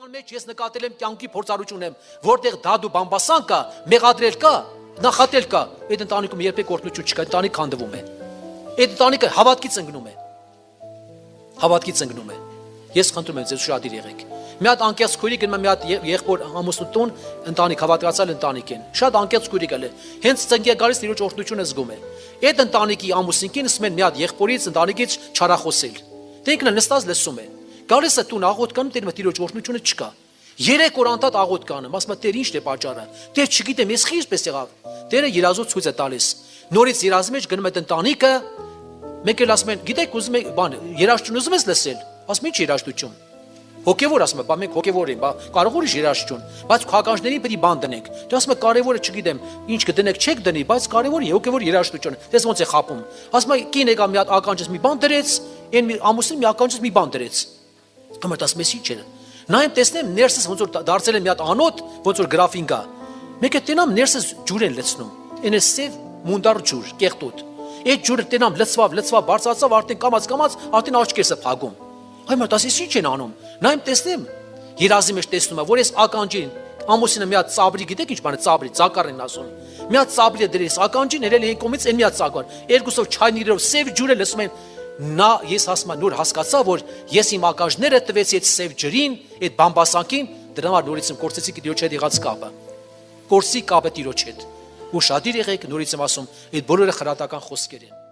Տան մեջ ես նկատել եմ կյանքի փորձառություն եմ, որտեղ դադու բամբասան կա, մեղադրել կա, նախատել կա, այդ ընտանիքում երբեք օրհնություն չկա, ընտանիք քանդվում է։ Այդ ընտանիքը հավատքից ընկնում է։ Հավատքից ընկնում է։ Ես խնդրում եմ ձեզ շատիր եղեք։ Մի հատ անկեղծ քույրի գնում է մի հատ եղբոր ամուսնու տուն, ընտանիք հավատացած ընտանիք են։ Շատ անկեղծ քույրի գալ է։ Հենց ծնկի գալիս իրոջ օրհնությունը զգում է։ Այդ ընտանիքի ամուսինքին ասում են մի հատ եղբորից ընտանիքից չարախոսել։ Դե ինքն նստած լսում է։ Գալիս է տուն աղոտ կանում, դեռ իրոջ օրհնությունը չկա։ 3 օր անտատ աղոտ կանում, ասում է Տեր ի՞նչն է պատճառը։ Տեր չգիտեմ, ես խիստ եղավ։ Տերը երազոց ցույց է տալիս։ Նորից երազի մեջ գնում է ընտանիքը, մեկ էլ ասում են, գիտեք, ուզում եք բան, երաժշտություն ուզում ես լսել։ Ասում ինչ երաժշտություն։ Հոգևոր ասում է, բա մենք հոգևոր ենք, բա կարող ուրիշ երաժշտություն, բայց քաղաքացիներին պետք է բան դնենք։ Դե ասում է կարևորը չգիտեմ, ինչ կդնեք, չեք դնի, բայց կարևորը հոգևոր երաժշտություն։ Դες ոնց է խապում։ Ասում է կին եկա մի հատ ականջից մի բան դրեց, այն մի ամուսին մի ականջից մի բան դրեց։ Կամերտ ասում ես ինչ է։ Նայեմ տեսնեմ ներսս ոնց որ դարձել է մի հատ անոթ, ոնց որ գրաֆին կա։ Մեկը տենամ ներսս ջուր են լցնում։ Այն է սև մունդար ջուր, կեղտոտ։ Այդ ջուրը տենամ լցվավ, բարձրացավ, արդեն կամած, արդեն աչքերս է փակում։ Այ մա դասի ինչ են անում։ Նայեմ տեսնեմ, երազի մեջ տեսնում եմ, որ ես ականջին ամուսինը մի հատ ծաբրի, գիտեք ինչ բան է ծաբրի, ծակար են ասում։ Մի հատ ծաբրի դրես ականջին, երել են կողմից այն մի հատ ծակար։ Երկուսով չայնիրով սև ջուրը լսում են։ Նա ես ասում եմ նոր հասկացա, որ ես իմ ականջները տվեցի այդ սև ջրին, այդ բամբասանքին, դրա համար նորից եմ կորցեցի իրոջ հետ եղած կապը։ Կորցի կապը իրոջ հետ։ Ու շատիր եղեք, նորից եմ ասում, այդ բոլորը խրատական խոսքեր են։